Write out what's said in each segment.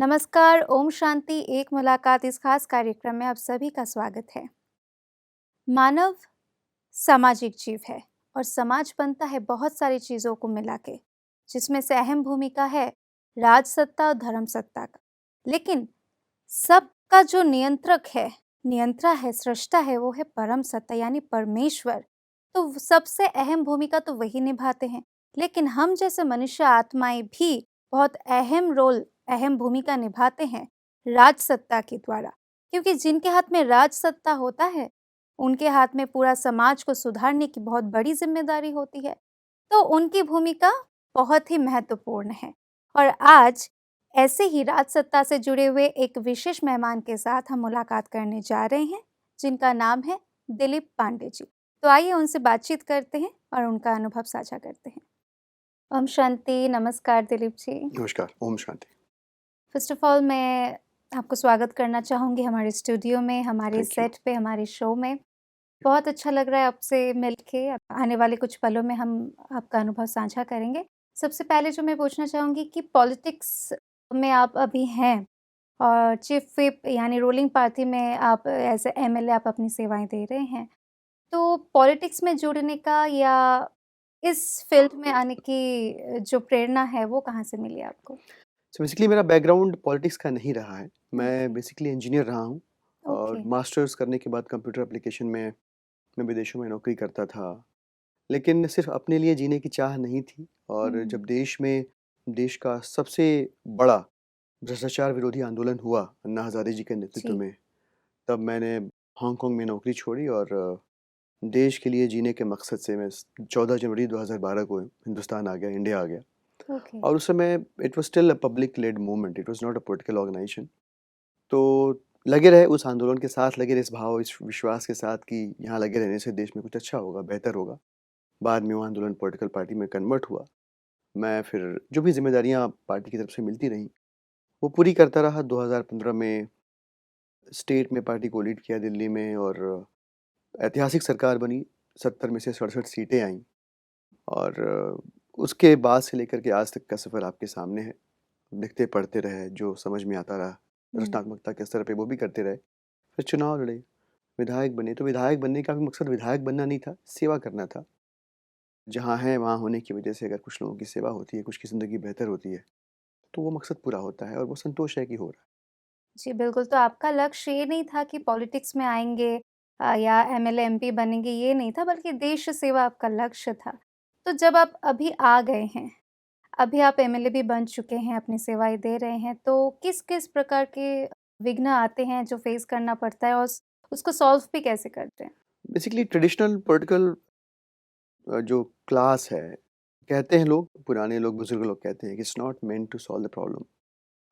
नमस्कार, ओम शांति, एक मुलाकात इस खास कार्यक्रम में आप सभी का स्वागत है। मानव सामाजिक जीव है और समाज बनता है बहुत सारी चीज़ों को मिला के, जिसमें से अहम भूमिका है राजसत्ता और धर्मसत्ता का। लेकिन सबका जो नियंत्रा है, सृष्टा है, वो है परम सत्ता यानी परमेश्वर। तो सबसे अहम भूमिका तो वही निभाते हैं। लेकिन हम जैसे मनुष्य आत्माएं भी बहुत अहम भूमिका निभाते हैं राजसत्ता के द्वारा, क्योंकि जिनके हाथ में राजसत्ता होता है उनके हाथ में पूरा समाज को सुधारने की बहुत बड़ी जिम्मेदारी होती है। तो उनकी भूमिका बहुत ही महत्वपूर्ण है। और आज ऐसे ही राजसत्ता से जुड़े हुए एक विशेष मेहमान के साथ हम मुलाकात करने जा रहे हैं, जिनका नाम है दिलीप पांडे जी। तो आइए उनसे बातचीत करते हैं और उनका अनुभव साझा करते हैं। ओम शांति, नमस्कार दिलीप जी। नमस्कार, Om Shanti. First of all मैं आपको स्वागत करना चाहूँगी हमारे स्टूडियो में, हमारे थैंक यू। सेट पे, हमारे शो में। बहुत अच्छा लग रहा है आपसे मिलके। आने वाले कुछ पलों में हम आपका अनुभव साझा करेंगे। सबसे पहले जो मैं पूछना चाहूँगी कि पॉलिटिक्स में आप अभी हैं और चीफ व्हिप यानी रूलिंग पार्टी में आप एज़ अ एमएलए आप अपनी सेवाएँ दे रहे हैं। तो पॉलिटिक्स में जुड़ने का या इस फ़ील्ड में आने की जो प्रेरणा है, वो कहाँ से मिली आपको? सो बेसिकली मेरा बैकग्राउंड पॉलिटिक्स का नहीं रहा है। ओके, मैं बेसिकली इंजीनियर रहा हूँ और ओके। मास्टर्स करने के बाद कंप्यूटर एप्लीकेशन में मैं विदेशों में नौकरी करता था। लेकिन सिर्फ़ अपने लिए जीने की चाह नहीं थी और हुँ, जब देश का सबसे बड़ा भ्रष्टाचार विरोधी आंदोलन हुआ अन्ना हज़ारे जी के नेतृत्व जी। में, तब मैंने हांगकांग में नौकरी छोड़ी और देश के लिए जीने के मकसद से मैं 14 जनवरी 2012 को हिंदुस्तान आ गया, इंडिया आ गया। ओके। और उस समय it was still a public led movement, it was not a political organisation. तो लगे रहे उस आंदोलन के साथ, लगे रहे इस भाव, इस विश्वास के साथ कि यहाँ लगे रहने से देश में कुछ अच्छा होगा, बेहतर होगा। बाद में वो आंदोलन पॉलिटिकल पार्टी में कन्वर्ट हुआ। मैं फिर जो भी ज़िम्मेदारियाँ पार्टी की तरफ से मिलती रहीं, वो पूरी करता रहा। 2015 में स्टेट में पार्टी को लीड किया दिल्ली में और ऐतिहासिक सरकार बनी, 70 में से 67 सीटें आईं और उसके बाद से लेकर के आज तक का सफ़र आपके सामने है। लिखते पढ़ते रहे, जो समझ में आता रहा, हुँ, रचनात्मकता के स्तर पे वो भी करते रहे। फिर चुनाव लड़े, विधायक बने, तो विधायक बनने का भी मकसद विधायक बनना नहीं था, सेवा करना था। जहाँ हैं वहाँ होने की वजह से अगर कुछ लोगों की सेवा होती है, कुछ की ज़िंदगी बेहतर होती है, तो वो मकसद पूरा होता है और वो संतोष है कि हो रहा है। जी बिल्कुल, तो आपका लक्ष्य ये नहीं था कि पॉलिटिक्स में आएँगे या एमएलए, एमपी बनेंगे, ये नहीं था, बल्कि देश सेवा आपका लक्ष्य था। तो जब आप अभी आ गए हैं, अभी आप एमएलए भी बन चुके हैं, अपनी सेवाएँ दे रहे हैं, तो किस-किस प्रकार के विघ्न आते हैं जो फेस करना पड़ता है और उसको सॉल्व भी कैसे करते हैं? बेसिकली ट्रेडिशनल पॉलिटिकल जो क्लास है, कहते हैं लोग, पुराने लोग, बुज़ुर्ग लोग कहते हैं कि it's not meant to solve the problem.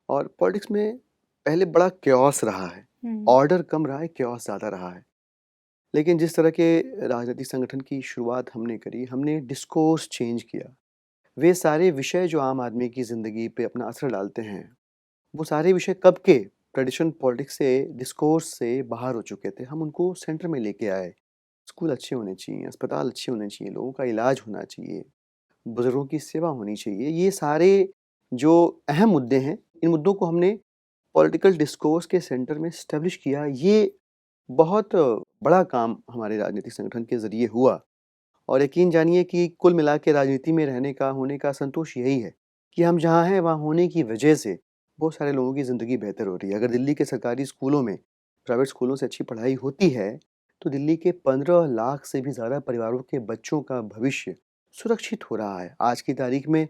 और पॉलिटिक्स में पहले बड़ा chaos रहा है, हुँ, ऑर्डर कम रहा है, chaos ज़्यादा रहा है। लेकिन जिस तरह के राजनीतिक संगठन की शुरुआत हमने करी, हमने डिस्कोर्स चेंज किया। वे सारे विषय जो आम आदमी की ज़िंदगी पे अपना असर डालते हैं, वो सारे विषय कब के ट्रेडिशनल पॉलिटिक्स से, डिस्कोर्स से बाहर हो चुके थे। हम उनको सेंटर में लेके आए। स्कूल अच्छे होने चाहिए, अस्पताल अच्छे होने चाहिए, लोगों का इलाज होना चाहिए, बुज़ुर्गों की सेवा होनी चाहिए। ये सारे जो अहम मुद्दे हैं, इन मुद्दों को हमने पॉलिटिकल डिस्कोर्स के सेंटर में एस्टेब्लिश किया। ये बहुत बड़ा काम हमारे राजनीतिक संगठन के ज़रिए हुआ। और यकीन जानिए कि कुल मिला के राजनीति में रहने का, होने का संतोष यही है कि हम जहाँ हैं, वहाँ होने की वजह से बहुत सारे लोगों की ज़िंदगी बेहतर हो रही है। अगर दिल्ली के सरकारी स्कूलों में, प्राइवेट स्कूलों से अच्छी पढ़ाई होती है, तो दिल्ली के 15 लाख से भी ज़्यादा परिवारों के बच्चों का भविष्य सुरक्षित हो रहा है। आज की तारीख में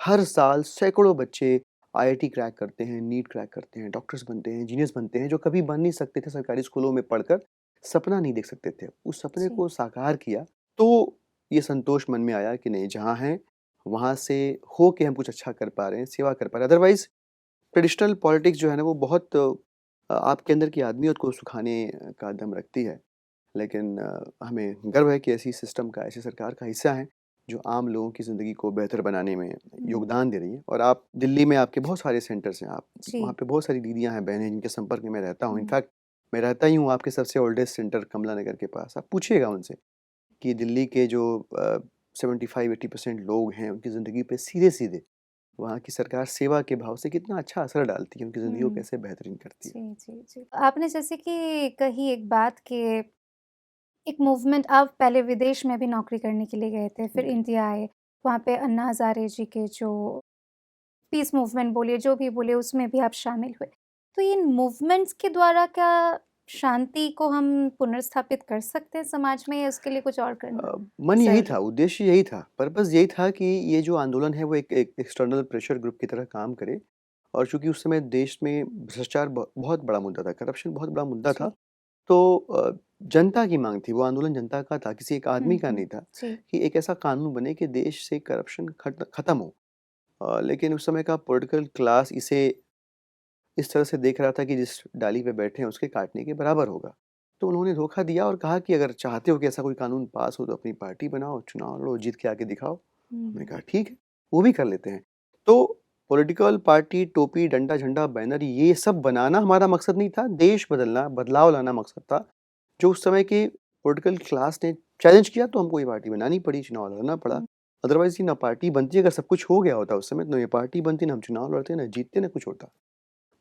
हर साल सैकड़ों बच्चे आईआईटी क्रैक करते हैं, नीट क्रैक करते हैं, डॉक्टर्स बनते हैं, इंजीनियर्स बनते हैं, जो कभी बन नहीं सकते थे सरकारी स्कूलों में पढ़कर, सपना नहीं देख सकते थे। उस सपने जी। को साकार किया, तो ये संतोष मन में आया कि नहीं, जहाँ हैं, वहाँ से हो के हम कुछ अच्छा कर पा रहे हैं, सेवा कर पा रहे हैं। अदरवाइज़ ट्रेडिशनल पॉलिटिक्स जो है ना, वो बहुत आपके अंदर की आदमियत को सुखाने का दम रखती है। लेकिन हमें गर्व है कि ऐसी सिस्टम का, ऐसी सरकार का हिस्सा हैं, जो आम लोगों की ज़िंदगी को बेहतर बनाने में हुँ, योगदान दे रही हैं। और आप दिल्ली में, आपके बहुत सारे सेंटर्स हैं, आप वहाँ जी। पे बहुत सारी दीदियाँ हैं, बहनें हैं, जिनके संपर्क में मैं रहता हूँ। हुँ, इनफैक्ट मैं रहता ही हूँ आपके सबसे ओल्डेस्ट सेंटर कमला नगर के पास। आप पूछिएगा उनसे कि दिल्ली के जो 75-80% लोग हैं, उनकी ज़िंदगी पे सीधे-सीधे वहाँ की सरकार सेवा के भाव से कितना अच्छा असर डालती है, उनकी ज़िंदगी को हुँ। कैसे बेहतरीन करती है। जी, जी, जी। आपने जैसे कि कही एक बात कि एक मूवमेंट, आप पहले विदेश में भी नौकरी करने के लिए गए थे, फिर जी। इंडिया आए, वहाँ पे अन्ना हज़ारे जी के जो पीस मूवमेंट बोलिए, जो भी बोलिए, उसमें भी आप शामिल हुए। तो इन मूवमेंट्स के द्वारा क्या शांति को हम पुनर्स्थापित कर सकते हैं समाज में, या उसके लिए कुछ और करना मन यही ज़रूरी था, है? उद्देश्य यही था, पर्पज़ यही था कि ये जो आंदोलन है वो एक एक एक्सटर्नल प्रेशर ग्रुप की तरह काम करे। और चूँकि उस समय देश में भ्रष्टाचार बहुत बड़ा मुद्दा था, करप्शन बहुत बड़ा मुद्दा था। जी। तो जनता की माँग थी, वो आंदोलन जनता का था, किसी एक हुँ, आदमी का हुँ। नहीं था जी, कि एक ऐसा कानून बने कि देश से करप्शन खत्म हो। लेकिन उस समय का पॉलिटिकल क्लास इसे इस तरह से देख रहा था कि जिस डाली पे बैठे हैं उसके काटने के बराबर होगा। तो उन्होंने धोखा दिया और कहा कि अगर चाहते हो कि ऐसा कोई कानून पास हो तो अपनी पार्टी बनाओ, चुनाव लड़ो, जीत के आके दिखाओ। हमने हुँ। कहा ठीक है, वो भी कर लेते हैं। तो पॉलिटिकल पार्टी, टोपी, डंडा, झंडा, बैनर ये सब बनाना हमारा मकसद नहीं था, देश बदलना, बदलाव लाना मकसद था। जो उस समय की पॉलिटिकल क्लास ने चैलेंज किया तो हमको ये पार्टी बनानी पड़ी, चुनाव लड़ना पड़ा। हुँ, अदरवाइज़ ये ना पार्टी बनती, अगर सब कुछ हो गया होता उस समय तो ना ये पार्टी बनती, ना हम चुनाव लड़ते, ना जीतते, ना कुछ होता।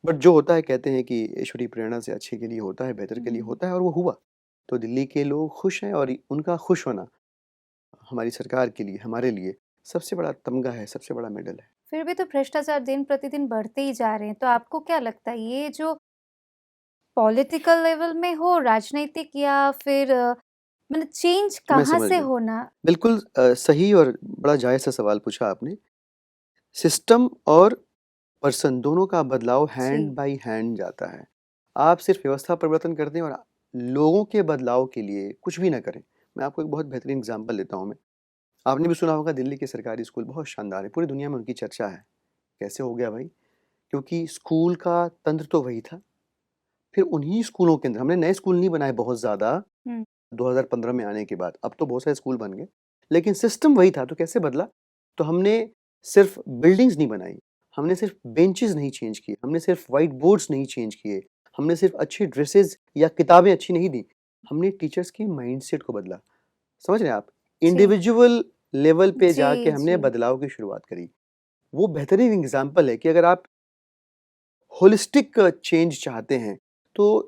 बट जो होता है कहते हैं कि ईश्वरीय प्रेरणा से अच्छे के लिए होता है, बेहतर के लिए हुँ। होता है और वो हुआ। तो दिल्ली के लोग खुश हैं और उनका खुश होना हमारी सरकार के लिए, हमारे लिए सबसे बड़ा तमगा है, सबसे बड़ा मेडल है। फिर भी तो भ्रष्टाचार दिन-प्रतिदिन बढ़ते ही जा रहे हैं, तो आपको क्या लगता है ये जो पॉलिटिकल लेवल में हो, राजनैतिक, या फिर मतलब चेंज मैं कहाँ समझ से गया। होना? बिल्कुल सही और बड़ा जायज़ सा सवाल पूछा आपने। सिस्टम और पर्सन दोनों का बदलाव हैंड जी, बाय हैंड जाता है। आप सिर्फ़ व्यवस्था परिवर्तन कर दें और लोगों के बदलाव के लिए कुछ भी ना करें। मैं आपको एक बहुत बेहतरीन एग्ज़ाम्पल देता हूँ मैं। आपने भी सुना होगा दिल्ली के सरकारी स्कूल बहुत शानदार है, पूरी दुनिया में उनकी चर्चा है। कैसे हो गया भाई? क्योंकि स्कूल का तंत्र तो वही था। फिर उन्हीं स्कूलों के अंदर हमने नए स्कूल नहीं बनाए बहुत ज़्यादा हुँ, 2015 में आने के बाद, अब तो बहुत सारे स्कूल बन गए। लेकिन सिस्टम वही था, तो कैसे बदला? तो हमने सिर्फ़ बिल्डिंग्स नहीं बनाई, हमने सिर्फ़ बेंचेज़ नहीं चेंज किए, हमने सिर्फ़ व्हाइट बोर्ड्स नहीं चेंज किए, हमने सिर्फ़ अच्छी ड्रेसेज़ या किताबें अच्छी नहीं दी, हमने टीचर्स के माइंडसेट को बदला। समझ रहे हैं आप? जी, इंडिविजुअल लेवल पे जाके जी, हमने जी, बदलाव की शुरुआत करी। वो बेहतरीन एग्ज़ाम्पल है कि अगर आप होलिस्टिक चेंज चाहते हैं, तो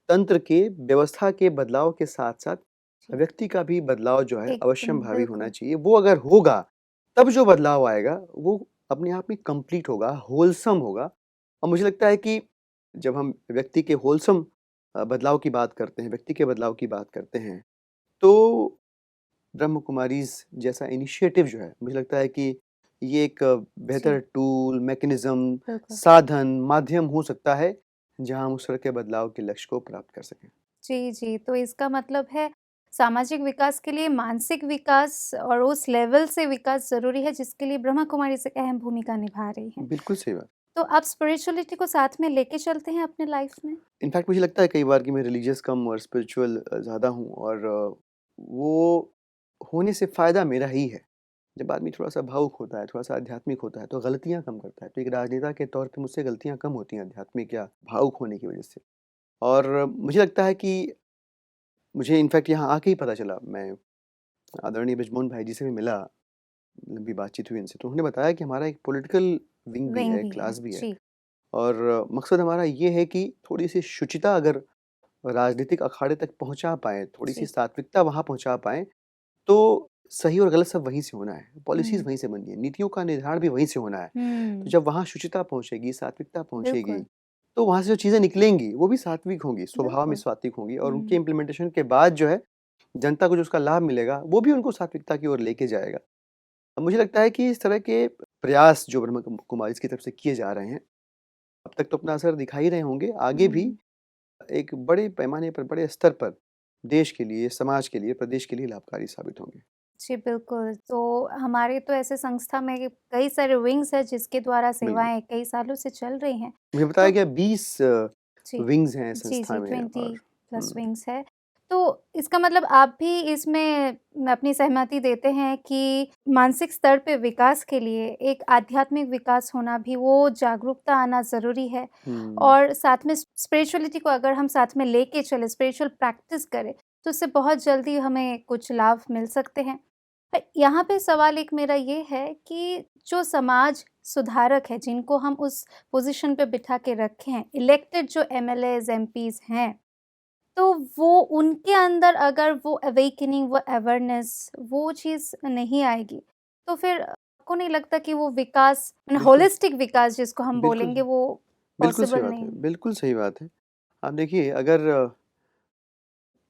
तंत्र के, व्यवस्था के बदलाव के साथ-साथ जी, व्यक्ति का भी बदलाव जो है एकदम, अवश्यंभावी होना बिल्कुल। चाहिए। वो अगर होगा, तब जो बदलाव आएगा, वो अपने आप में कंप्लीट होगा, होलसम होगा। और मुझे लगता है कि जब हम व्यक्ति के होलसम बदलाव की बात करते हैं, व्यक्ति के बदलाव की बात करते हैं, तो ब्रह्म कुमारीज़ जैसा इनिशिएटिव जो है, मुझे लगता है कि ये एक बेहतर जी, टूल, मैकेनिज़्म, बिल्कुल। साधन, माध्यम हो सकता है, जहाँ हम उस तरह के बदलाव के लक्ष्य को प्राप्त कर सकें। जी, जी, तो इसका मतलब है सामाजिक विकास के लिए मानसिक विकास और उस लेवल से विकास ज़रूरी है जिसके लिए ब्रह्मा कुमारी एक अहम भूमिका निभा रही हैं। बिल्कुल सही बात। तो आप स्पिरिचुअलिटी को साथ में लेके चलते हैं अपने लाइफ में? इनफैक्ट मुझे लगता है कई बार कि मैं रिलीजियस कम और स्पिरिचुअल ज़्यादा हूँ और वो होने से फ़ायदा मेरा ही है। जब आदमी थोड़ा-सा भावुक होता है, थोड़ा-सा आध्यात्मिक होता है, तो गलतियाँ कम करता है। तो एक राजनेता के तौर पे मुझसे गलतियाँ कम होती हैं आध्यात्मिक या भावुक होने की वज़ह से। और मुझे लगता है कि मुझे इनफैक्ट यहाँ आके ही पता चला, मैं आदरणीय बृजमोहन भाई जी से भी मिला, लंबी बातचीत हुई उनसे, तो उन्होंने बताया कि हमारा एक पॉलिटिकल विंग भी विंग है, भी है। क्लास भी है जी, और मकसद हमारा ये है कि थोड़ी-सी शुचिता अगर राजनीतिक अखाड़े तक पहुँचा पाएँ, थोड़ी-सी जी। सात्विकता वहाँ पहुँचा पाएँ, तो सही और गलत सब वहीं से होना है, पॉलिसीज़ हुँ, वहीं से बननी है, नीतियों का निर्धारण भी वहीं से होना है। तो हुँ, जब वहाँ शुचिता पहुँचेगी, सात्विकता पहुँचेगी, बिल्कुल, तो वहाँ से जो चीज़ें निकलेंगी, वो भी सात्विक होंगी, स्वभाव में बिल्कुल। सात्विक होंगी और उनके हुँ, इम्प्लीमेंटेशन के बाद जो है, जनता को जो उसका लाभ मिलेगा, वो भी उनको सात्विकता की ओर लेके जाएगा। अब मुझे लगता है कि इस तरह के प्रयास जो ब्रह्मा कुमारीज़ की तरफ से किए जा रहे हैं, अब तक तो अपना असर दिखा ही रहे होंगे, आगे भी हुँ। एक बड़े पैमाने पर, बड़े स्तर पर देश के लिए, समाज के लिए, प्रदेश के लिए लाभकारी साबित होंगे। जी, बिल्कुल। तो हमारे तो ऐसे संस्था में कई सारे विंग्स हैं जिसके द्वारा बिल्कुल। सेवाएँ कई सालों से चल रही हैं। मुझे बताया तो गया 20 जी। विंग्स हैं जी, संस्था जी, में 20 और प्लस हुँ, विंग्स है। तो इसका मतलब आप भी इसमें अपनी सहमति देते हैं कि मानसिक स्तर पे विकास के लिए एक आध्यात्मिक विकास होना भी, वो जागरूकता आना ज़रूरी है, हुँ। और साथ में स्पिरिचुअलिटी को अगर हम साथ में लेके चलें, स्पिरिचुअल प्रैक्टिस करें, तो उससे बहुत जल्दी हमें कुछ लाभ मिल सकते हैं। यहाँ पे सवाल एक मेरा ये है कि जो समाज सुधारक है, जिनको हम उस पोज़ीशन पे बिठा के रखे हैं, इलेक्टेड जो एमएलएज़, एमपीज़ हैं, तो वो उनके अंदर अगर वो अवेकनिंग, वो अवेयरनेस, वो चीज़ नहीं आएगी, तो फिर आपको नहीं लगता कि वो विकास बिल्कुल, होलिस्टिक विकास जिसको हम बिल्कुल, बोलेंगे, वो बिल्कुल सही पॉसिबल बात है, नहीं? बिल्कुल सही बात है। आप देखिए अगर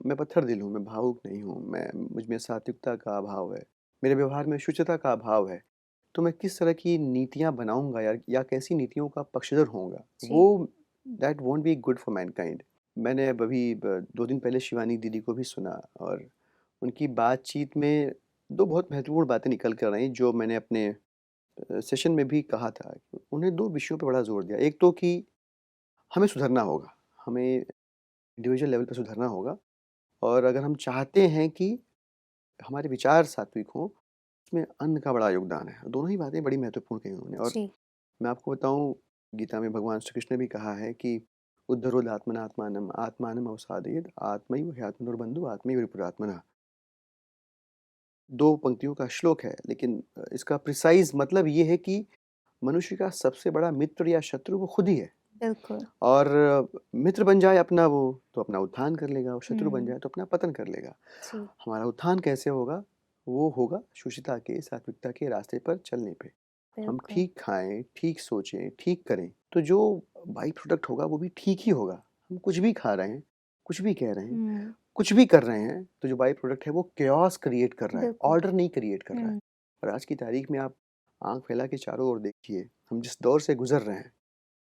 मैं पत्थर दिल हूँ, मैं भावुक नहीं हूँ, मैं मुझ में सात्विकता का अभाव है, मेरे व्यवहार में शुचिता का अभाव है, तो मैं किस तरह की नीतियाँ बनाऊँगा या कैसी नीतियों का पक्षधर होऊँगा, जी। वो that won't be good for Mankind. मैंने अब अभी 2 दिन पहले शिवानी दीदी को भी सुना और उनकी बातचीत में 2 बहुत महत्वपूर्ण बातें निकल कर आई जो मैंने अपने सेशन में भी कहा था। उन्हें 2 विषयों पे बड़ा ज़ोर दिया। एक तो कि हमें सुधरना होगा, हमें इंडिविजुअल लेवल पे सुधरना होगा और अगर हम चाहते हैं कि हमारे विचार सात्विक हों, उसमें अन्न का बड़ा योगदान है। दोनों ही बातें बड़ी महत्वपूर्ण कही उन्होंने और जी। मैं आपको बताऊँ गीता में भगवान श्री कृष्ण ने भी कहा है कि उद्धरोदात्मनात्मानम् आत्मानम् अवसादयेत् आत्मैव ह्यात्मनोर्बन्धु आत्मैव रिपुरात्मनः। 2 पंक्तियों का श्लोक है लेकिन इसका प्रिसाइज़ मतलब ये है कि मनुष्य का सबसे बड़ा मित्र या शत्रु वो खुद ही है बिल्कुल। और मित्र बन जाए अपना वो तो अपना उत्थान कर लेगा और शत्रु बन हुँ। जाए तो अपना पतन कर लेगा। जी, हमारा उत्थान कैसे होगा? वो होगा शुचिता के, सात्विकता के रास्ते पर चलने पे। हम बिल्कुल। ठीक खाएँ, ठीक सोचें, ठीक करें, तो जो बाई प्रोडक्ट होगा वो भी ठीक ही होगा। हम कुछ भी खा रहे हैं, कुछ भी कह रहे हैं, हुँ, कुछ भी कर रहे हैं, तो जो बाई प्रोडक्ट है वो chaos क्रिएट कर रहा है, बिल्कुल। ऑर्डर नहीं क्रिएट कर रहा है। हुँ, और आज की तारीख में आप आँख फैला के चारों ओर देखिए, हम जिस दौर से गुज़र रहे हैं,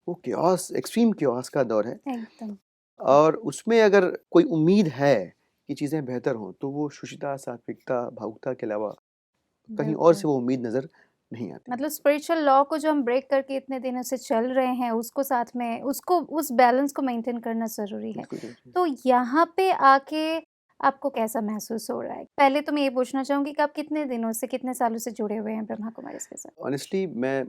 वो chaos एक्सट्रीम chaos का दौर है एकदम। और उसमें अगर कोई उम्मीद है कि चीज़ें बेहतर हों, तो वो शुचिता, सात्विकता, भावुकता के अलावा कहीं और बिल्कुल। से वो उम्मीद नज़र नहीं आती है। मतलब स्पिरिचुअल लॉ को जो हम ब्रेक करके इतने दिनों से चल रहे हैं, उसको साथ में उसको उस बैलेंस को मेंटेन करना ज़रूरी है। बिल्कुल, बिल्कुल। तो यहाँ पे आके आपको कैसा महसूस हो रहा है? पहले तो मैं ये पूछना चाहूँगी कि आप कितने दिनों से, कितने सालों से जुड़े हुए हैं ब्रह्मा कुमारीज़ के साथ? ऑनेस्टली मैं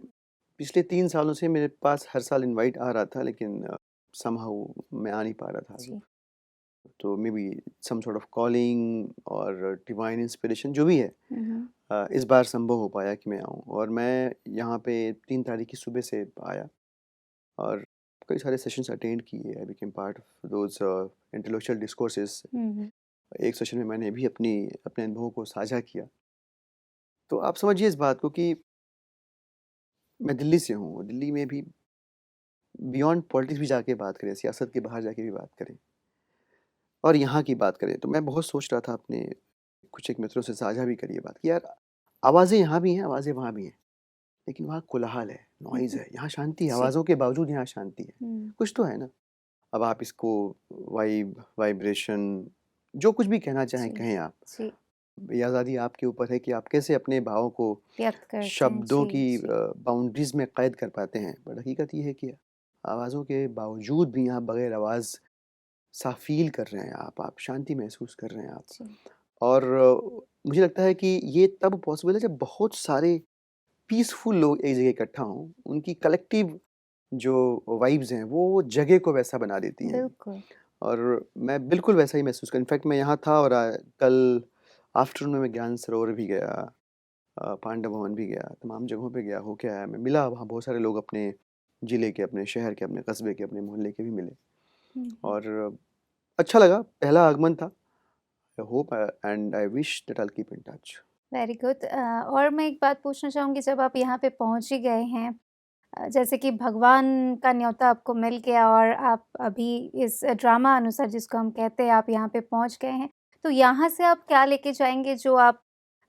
पिछले 3 सालों से मेरे पास हर साल इनवाइट आ रहा था लेकिन समहाउ मैं आ नहीं पा रहा था। जी। तो maybe some sort of calling और डिवाइन इंस्पिरेशन जो भी है हुँ, हुँ। इस बार संभव हो पाया कि मैं आऊँ और मैं यहाँ पे 3 तारीख की सुबह से आया और कई सारे सेशंस अटेंड किए। I became part of those intellectual discourses. Hmm, hmm. एक सेशन में मैंने भी अपने अनुभवों को साझा किया। तो आप समझिए इस बात को कि मैं दिल्ली से हूँ, दिल्ली में भी बियॉन्ड पॉलिटिक्स भी जाके बात करें, सियासत के बाहर जाके भी बात करें और यहाँ की बात करें, तो मैं बहुत सोच रहा था अपने कुछ एक मित्रों से साझा भी करी ये बात कि यार आवाज़ें यहाँ भी हैं, आवाज़ें वहाँ भी हैं, लेकिन वहाँ कोलाहल है, नॉइज़ है, यहाँ शांति है, जी। आवाज़ों के बावजूद यहाँ शांति है। हुँ। कुछ तो है ना? अब आप इसको वाइब्रेशन जो कुछ भी कहना चाहें, जी, कहें आप। जी। ये आज़ादी आपके ऊपर है कि आप कैसे अपने भावों को व्यक्त करते हैं। शब्दों जी, की जी। बाउंड्रीज़ में कैद कर पाते हैं। बट हकीकत ये है कि आवाज़ों के बावजूद भी आप बगैर आवाज़ सा फ़ील कर रहे हैं आप शांति महसूस कर रहे हैं आप। जी। और मुझे लगता है कि ये तब पॉसिबल है जब बहुत सारे पीसफुल लोग एक जगह इकट्ठा हों, उनकी कलेक्टिव जो वाइब्स हैं, वो जगह को वैसा बना देती हैं। बिल्कुल। और मैं बिल्कुल वैसा ही महसूस कर इनफैक्ट मैं यहाँ था और कल आफ्टरनून में मैं ज्ञान सरोवर भी गया, पांडव भवन भी गया, तमाम जगहों पे गया, होके आया मैं, मिला वहाँ बहुत सारे लोग अपने ज़िले के, अपने शहर के, अपने कस्बे के, अपने मोहल्ले के भी मिले हुँ, हुँ। और अच्छा लगा, पहला आगमन था। I hope and I wish that I will keep in touch. Very good. और मैं एक बात पूछना चाहूँगी, जब आप यहाँ पे पहुँच ही गए हैं, जैसे कि भगवान का न्योता आपको मिल गया और आप अभी इस ड्रामा अनुसार जिसको हम कहते हैं आप यहाँ पे पहुँच गए हैं, तो यहाँ से आप क्या लेके जाएँगे जो आप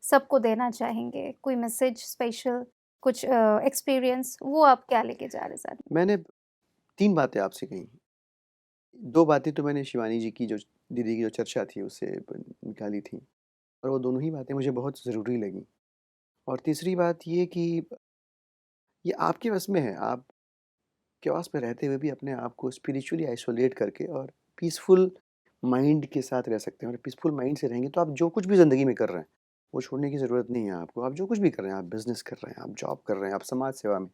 सबको देना चाहेंगे? कोई मैसेज स्पेशल, कुछ एक्सपीरियंस, वो आप क्या लेके जा रहे हैं साथ में? मैंने 3 बातें आपसे कही। 2 बातें तो मैंने शिवानी जी की जो दीदी की जो चर्चा थी उससे निकाली थी और वो दोनों ही बातें मुझे बहुत ज़रूरी लगीं। और तीसरी बात ये कि ये आपके बस में है, आप chaos में रहते हुए भी अपने आप को स्पिरिचुअली आइसोलेट करके और पीसफुल माइंड के साथ रह सकते हैं और पीसफुल माइंड से रहेंगे तो आप जो कुछ भी ज़िंदगी में कर रहे हैं, वो छोड़ने की ज़रूरत नहीं है आपको। आप जो कुछ भी कर रहे हैं, आप बिज़नेस कर रहे हैं, आप जॉब कर रहे हैं, आप समाज सेवा में,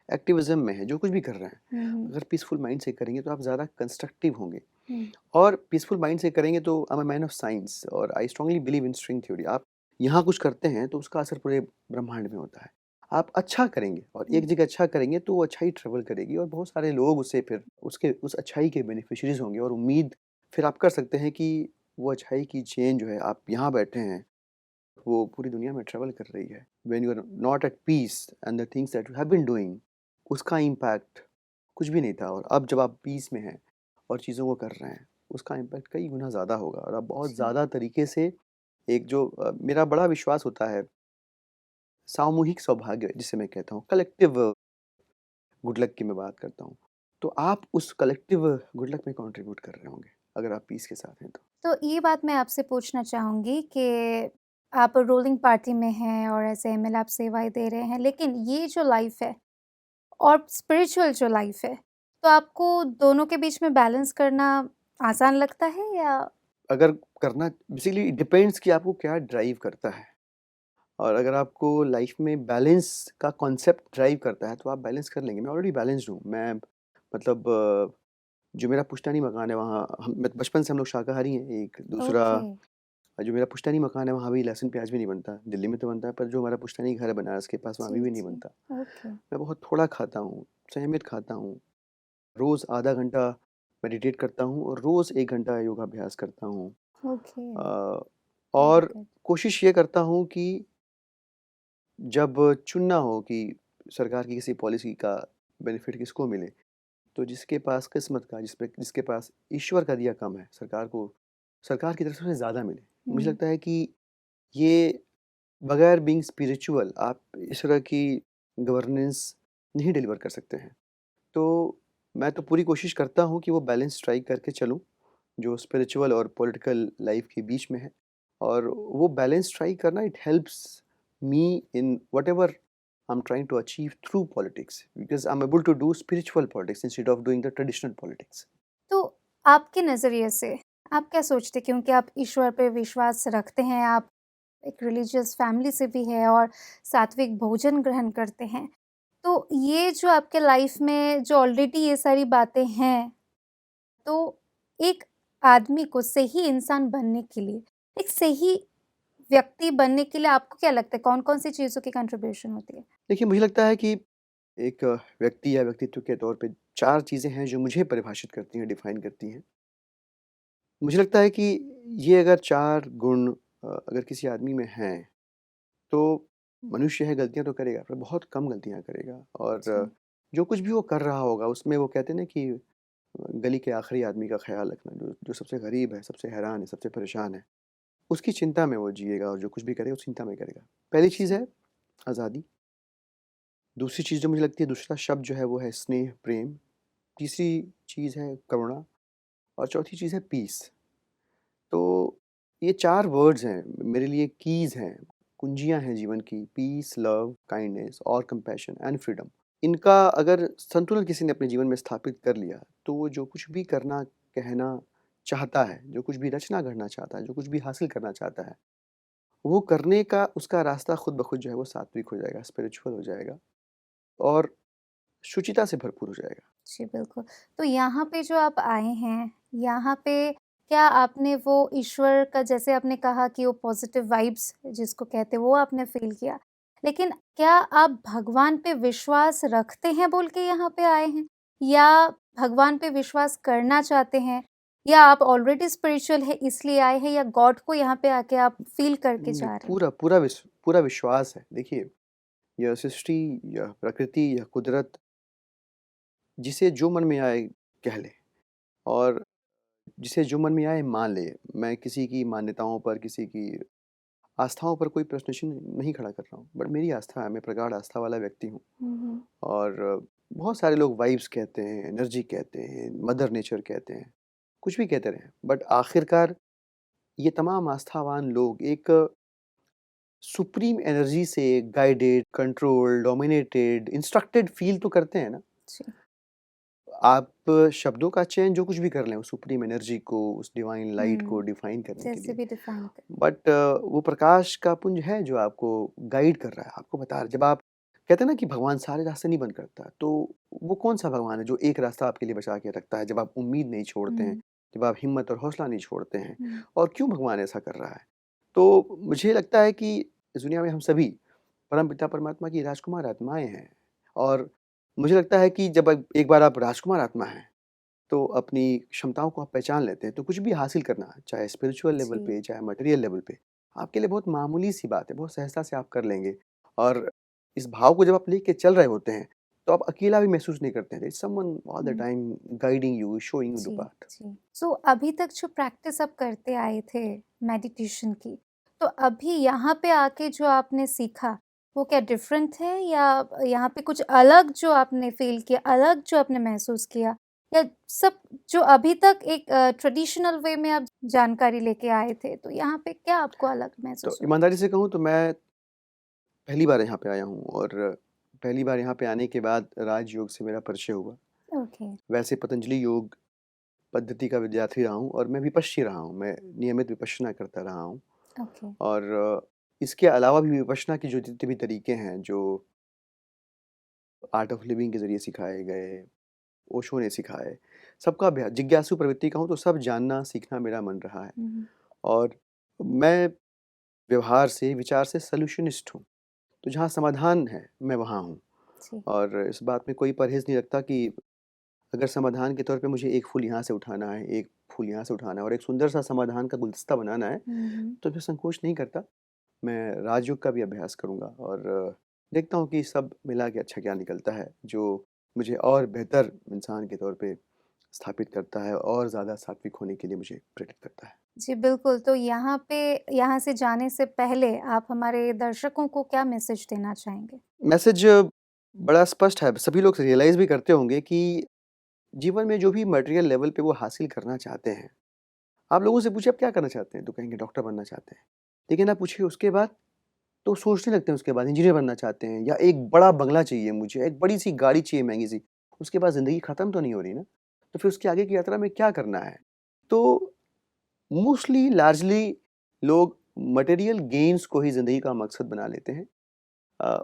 एक्टिविज़्म में हैं, जो कुछ भी कर रहे हैं, हुँ, हुँ। अगर पीसफुल माइंड से करेंगे तो आप ज़्यादा कंस्ट्रक्टिव होंगे। हुँ, और पीसफुल माइंड से करेंगे तो I am a man of science और I strongly believe in string theory. आप यहाँ कुछ करते हैं तो उसका असर पूरे ब्रह्मांड में होता है। आप अच्छा करेंगे और एक जगह अच्छा करेंगे तो वो अच्छाई ट्रेवल करेगी और बहुत सारे लोग उससे फिर उसके उस अच्छाई के बेनिफिशियरीज होंगे और उम्मीद फिर आप कर सकते हैं कि वो अच्छाई की चेन जो है आप यहाँ बैठे हैं वो पूरी दुनिया में ट्रेवल कर रही है। When you are not at peace and the things that you have been doing उसका इम्पैक्ट कुछ भी नहीं था और अब जब आप पीस में हैं और चीज़ों को कर रहे हैं उसका इम्पैक्ट कई गुना ज़्यादा होगा और आप बहुत जी। ज़्यादा तरीके से एक जो मेरा बड़ा विश्वास होता है सामूहिक सौभाग्य जिसे मैं कहता हूँ कलेक्टिव गुड लक की मैं बात करता हूँ। तो आप उस कलेक्टिव गुड लक में कंट्रीब्यूट कर रहे होंगे, अगर आप पीस के साथ हैं तो। तो ये बात मैं आपसे पूछना चाहूँगी कि आप रूलिंग पार्टी में हैं और ऐसे एमएल आप सेवाएँ दे रहे हैं, लेकिन ये जो लाइफ़ है और स्पिरिचुअल जो लाइफ़ है, तो आपको दोनों के बीच में बैलेंस करना आसान लगता है या अगर करना बेसिकली डिपेंड्स कि आपको क्या ड्राइव करता है और अगर आपको लाइफ में बैलेंस का कॉन्सेप्ट ड्राइव करता है, तो आप बैलेंस कर लेंगे। मैं ऑलरेडी बैलेंस्ड हूँ। मैं मतलब जो मेरा पुश्तैनी मकान है वहाँ हम बचपन से हम लोग शाकाहारी हैं एक। दूसरा ओके, जो मेरा पुश्तैनी मकान है वहाँ भी लहसुन प्याज भी नहीं बनता। दिल्ली में तो बनता है पर जो हमारा पुश्तैनी घर है बनारस के पास वहाँ जी, अभी भी नहीं जी, बनता। ओके, मैं बहुत थोड़ा खाता हूँ, सीमित खाता हूँ। रोज़ आधा घंटा मेडिटेट करता हूँ और रोज़ 1 घंटा योगाभ्यास करता हूँ। ओके, अ, वेरी और गुड। कोशिश ये करता हूँ कि जब चुनना हो कि सरकार की किसी पॉलिसी का बेनिफिट किसको मिले, तो जिसके पास किस्मत का जिसके पास ईश्वर का दिया कम है, सरकार की तरफ से ज़्यादा मिले। मुझे हुँ, लगता है कि ये बगैर बीइंग स्पिरिचुअल आप इस तरह की गवर्नेंस नहीं डिलीवर कर सकते हैं। तो मैं तो पूरी कोशिश करता हूँ कि वो बैलेंस स्ट्राइक करके चलूँ, जो स्पिरिचुअल और पॉलिटिकल लाइफ़ के बीच में है। और वो बैलेंस स्ट्राइक करना it helps me in whatever I am trying to achieve through politics because I am able to do spiritual politics instead of doing the traditional politics. तो आपके नज़रिए से आप क्या सोचते हैं क्योंकि आप ईश्वर पे विश्वास रखते हैं, आप एक रिलीजियस फैमिली से भी है और सात्विक भोजन ग्रहण करते हैं। तो ये जो आपके लाइफ में जो ऑलरेडी ये सारी बातें हैं, तो एक आदमी को सही इंसान बनने के लिए, एक सही व्यक्ति बनने के लिए आपको क्या लगता है कौन-कौन सी चीज़ों की कंट्रीब्यूशन होती है? देखिए, मुझे लगता है कि एक व्यक्ति या व्यक्तित्व के तौर पे 4 चीज़ें हैं जो मुझे परिभाषित करती हैं, डिफ़ाइन करती हैं। मुझे लगता है कि ये अगर 4 गुण अगर किसी आदमी में हैं, तो मनुष्य है गलतियाँ तो करेगा, पर बहुत कम गलतियाँ करेगा और जी। जो कुछ भी वो कर रहा होगा उसमें वो कहते हैं ना कि गली के आखिरी आदमी का ख़्याल रखना, जो जो सबसे गरीब है, सबसे हैरान है, सबसे परेशान है, उसकी चिंता में वो जिएगा और जो कुछ भी करेगा उस चिंता में करेगा। पहली चीज़ जी। है आज़ादी, दूसरी चीज़ जो मुझे लगती है दूसरा शब्द जो है वो है स्नेह, प्रेम, तीसरी चीज़ है करुणा और चौथी चीज़ है पीस। तो ये 4 वर्ड्स हैं, मेरे लिए कीज़ हैं, कुंजियाँ हैं जीवन की, पीस, लव, काइंडनेस और कंपैशन एंड फ्रीडम। इनका अगर संतुलन किसी ने अपने जीवन में स्थापित कर लिया, तो वो जो कुछ भी करना, कहना चाहता है, जो कुछ भी रचना गढ़ना चाहता है, जो कुछ भी हासिल करना चाहता है, वो करने का उसका रास्ता खुद ब खुद जो है वो सात्विक हो जाएगा, स्पिरिचुअल हो जाएगा और शुचिता से भरपूर हो जाएगा। जी, बिल्कुल। तो यहाँ पे जो आप आए हैं, यहाँ पे क्या आपने वो ईश्वर का जैसे आपने कहा कि वो पॉज़िटिव वाइब्स जिसको कहते हैं वो आपने फ़ील किया। लेकिन क्या आप भगवान पे विश्वास रखते हैं बोल के यहाँ पे आए हैं? या भगवान पे विश्वास करना चाहते हैं? या आप ऑलरेडी स्पिरिचुअल हैं इसलिए आए हैं या गॉड को यहाँ पे आके आप फ़ील करके नहीं, जा रहे हैं? पूरा विश्वास है। देखिए, यह सृष्टि, यह प्रकृति, यह कुदरत जिसे जो मन में आए कह ले और जिसे जो मन में आए मान ले। मैं किसी की मान्यताओं पर, किसी की आस्थाओं पर कोई प्रश्न चिन्ह नहीं खड़ा कर रहा हूँ। बट मेरी आस्था है, मैं प्रगाढ़ आस्था वाला व्यक्ति हूँ हुँ, हुँ। और बहुत सारे लोग वाइब्स कहते हैं, एनर्जी कहते हैं, मदर नेचर कहते हैं, कुछ भी कहते रहें। बट आखिरकार ये तमाम आस्थावान लोग एक सुप्रीम एनर्जी से guided, controlled, dominated, instructed feel तो करते हैं ना। जी। आप शब्दों का चयन जो कुछ भी कर लें उस सुप्रीम एनर्जी को, उस डिवाइन लाइट को हुँ, डिफाइन करने के जैसे लिए। भी डिफ़ाइन कर बट वो प्रकाश का पुंज है जो आपको गाइड कर रहा है, आपको बता रहा है। जब आप कहते हैं ना कि भगवान सारे रास्ते नहीं बंद करता, तो वो कौन-सा भगवान है जो एक रास्ता आपके लिए बचा के रखता है, जब आप उम्मीद नहीं छोड़ते हैं, हुँ, जब आप हिम्मत और हौसला नहीं छोड़ते हैं हुँ। और क्यों भगवान ऐसा कर रहा है? तो मुझे लगता है कि इस दुनिया में हम सभी परमपिता परमात्मा की राजकुमार आत्माएँ हैं। और मुझे लगता है कि जब एक बार आप राजकुमार आत्मा हैं, तो अपनी क्षमताओं को आप पहचान लेते हैं, तो कुछ भी हासिल करना, चाहे स्पिरिचुअल लेवल जी। पे, चाहे मटेरियल लेवल पे, आपके लिए बहुत मामूली-सी बात है, बहुत सहजता से आप कर लेंगे। और इस भाव को जब आप लेके चल रहे होते हैं, तो आप अकेला भी महसूस नहीं करते हैं। There is someone all the hmm. Time guiding you, showing you the जी, पाथ। जी। सो अभी तक जो प्रैक्टिस आप करते आए थे मेडिटेशन की, तो अभी यहाँ पे आके जो आपने सीखा, वो क्या डिफरेंट है या यहाँ पे कुछ अलग जो आपने फ़ील किया, अलग जो आपने महसूस किया? या सब जो अभी तक एक ट्रेडिशनल वे में आप जानकारी लेके आए थे, तो यहाँ पे क्या आपको अलग तो महसूस हुआ? ईमानदारी से कहूँ तो मैं पहली बार यहाँ पे आया हूँ, और पहली बार यहाँ पे आने के बाद राजयोग से मेरा परिचय हुआ। ओके, वैसे पतंजलि योग पद्धति का विद्यार्थी रहा हूँ, और मैं विपश्ची रहा हूँ, मैं नियमित विपश्यना करता रहा हूँ। ओके। और इसके अलावा भी विपश्यना के जो जितने भी तरीके हैं, जो आर्ट ऑफ लिविंग के ज़रिए सिखाए गए, ओशो ने सिखाए, सबका अभ्यास, जिज्ञासु प्रवृत्ति कहूँ तो सब जानना, सीखना मेरा मन रहा है। हुँ, हुँ। और मैं व्यवहार से, विचार से सॉल्यूशनिस्ट हूँ, तो जहाँ समाधान है, मैं वहाँ हूँ। जी, और इस बात में कोई परहेज़ नहीं रखता कि अगर समाधान के तौर पे मुझे एक फूल यहाँ से उठाना है, एक फूल यहाँ से उठाना है, और एक सुंदर-सा समाधान का गुलदस्ता बनाना है, हुँ, हुँ। तो मैं संकोच नहीं करता। मैं राजयोग का भी अभ्यास करूँगा, और देखता हूँ कि सब मिला के अच्छा क्या निकलता है, जो मुझे और बेहतर इंसान के तौर पे स्थापित करता है, और ज़्यादा सात्विक होने के लिए मुझे प्रेरित करता है। जी, बिल्कुल, तो यहाँ से जाने से पहले आप हमारे दर्शकों को क्या मैसेज देना चाहेंगे? मैसेज बड़ा स्पष्ट है, सभी लोग रियलाइज़ भी करते होंगे कि जीवन में जो भी मटेरियल लेवल पे वो हासिल करना चाहते हैं, आप लोगों से पूछिए आप क्या करना चाहते हैं? तो कहेंगे डॉक्टर बनना चाहते हैं। लेकिन आप पूछिए उसके बाद, तो सोचने लगते हैं उसके बाद इंजीनियर बनना चाहते हैं, या एक बड़ा बंगला चाहिए मुझे, एक बड़ी-सी गाड़ी चाहिए महँगी-सी। उसके बाद ज़िंदगी खत्म तो नहीं हो रही ना? तो फिर उसके आगे की यात्रा में क्या करना है? तो मोस्टली लार्जली लोग मटेरियल गेन्स को ही ज़िंदगी का मकसद बना लेते हैं।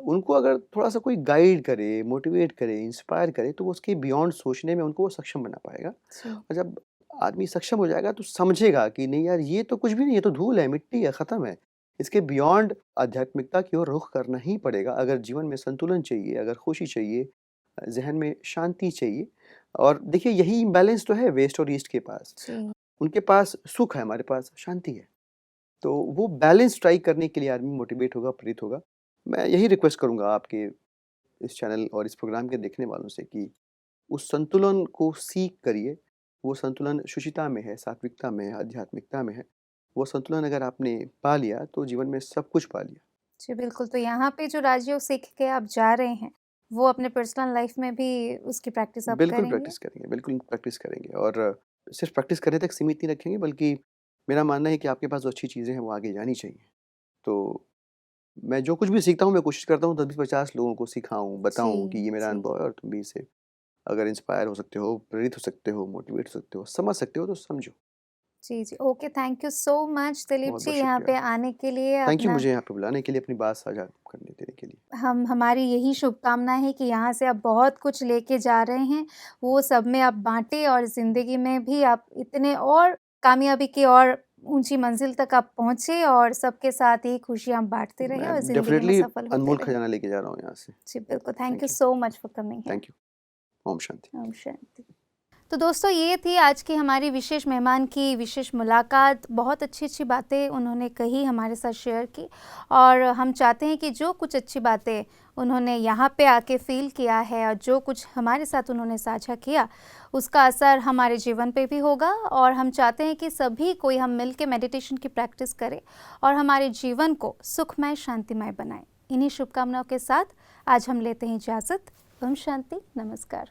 उनको अगर थोड़ा-सा कोई गाइड करे, मोटिवेट करे, इंस्पायर करे, तो वो उसके बियॉन्ड सोचने में उनको वो सक्षम बना पाएगा। जी, और जब आदमी सक्षम हो जाएगा तो समझेगा कि नहीं यार, ये तो कुछ भी नहीं, ये तो धूल है, मिट्टी है, ख़त्म है। इसके बियॉन्ड आध्यात्मिकता की ओर रुख करना ही पड़ेगा, अगर जीवन में संतुलन चाहिए, अगर खुशी चाहिए, ज़हन में शांति चाहिए। और देखिए यही इम्बैलेंस तो है वेस्ट और ईस्ट के पास। जी। उनके पास सुख है, हमारे पास शांति है। तो वो बैलेंस स्ट्राइक करने के लिए आदमी मोटिवेट होगा, प्रेरित होगा। मैं यही रिक्वेस्ट करूँगा आपके इस चैनल और इस प्रोग्राम के देखने वालों से कि उस संतुलन को सीख करिए। वो संतुलन शुचिता में है, सात्विकता में है, आध्यात्मिकता में है। वो संतुलन अगर आपने पा लिया, तो जीवन में सब कुछ पा लिया। जी, बिल्कुल, तो यहाँ पे जो राजयोग सीख के आप जा रहे हैं, वो अपने पर्सनल लाइफ़ में भी उसकी प्रैक्टिस आप बिल्कुल करेंगे? प्रैक्टिस करेंगे, बिल्कुल प्रैक्टिस करेंगे, और सिर्फ़ प्रैक्टिस करने तक सीमित नहीं रखेंगे, बल्कि मेरा मानना है कि आपके पास जो अच्छी चीज़ें हैं, वो आगे जानी चाहिए। तो मैं जो कुछ भी सीखता हूँ, मैं कोशिश करता हूँ 10-20-50 लोगों को सिखाऊँ, जी, बताऊँ कि ये मेरा जी। अनुभव है, और तुम भी इससे अगर इंस्पायर हो सकते हो, प्रेरित हो सकते हो, मोटिवेट हो सकते हो, समझ सकते हो, तो समझो। जी, जी। Okay, thank you so much Dilip ji बहुत-बहुत यहाँ शुक्रिया। पे आने के लिए थैंक यू अपना मुझे यहाँ पे बुलाने के लिए, अपनी बात साझा करने देने के लिए। हम हमारी यही शुभकामनाएँ है कि यहाँ से आप बहुत कुछ लेके जा रहे हैं, वो सब में आप बाँटें और ज़िंदगी में भी आप इतने और कामयाबी की और ऊँची मंज़िल तक आप पहुँचे और सबके साथ ये खुशियाँ बाँटते रहें मैं और ज़िंदगी में डेफ़िनेटली सफल होते अनमोल रहें। खजाना लेके जा रहा हूँ यहाँ से। जी, बिल्कुल, thank you thank you, so much for coming here. Thank you. ओम शांति। ओम शांति। तो दोस्तों ये थी आज की हमारी विशेष मेहमान की विशेष मुलाकात। बहुत अच्छी-अच्छी बातें उन्होंने कही, हमारे साथ शेयर की और हम चाहते हैं कि जो कुछ अच्छी बातें उन्होंने यहाँ पे आके फ़ील किया है और जो कुछ हमारे साथ उन्होंने साझा किया, उसका असर हमारे जीवन पे भी होगा और हम चाहते हैं कि सभी कोई हम मिल के मेडिटेशन की प्रैक्टिस करें और हमारे जीवन को सुखमय, शांतिमय बनाएँ। इन्हीं शुभकामनाओं के साथ आज हम लेते हैं इजाज़त। ओम शांति, नमस्कार।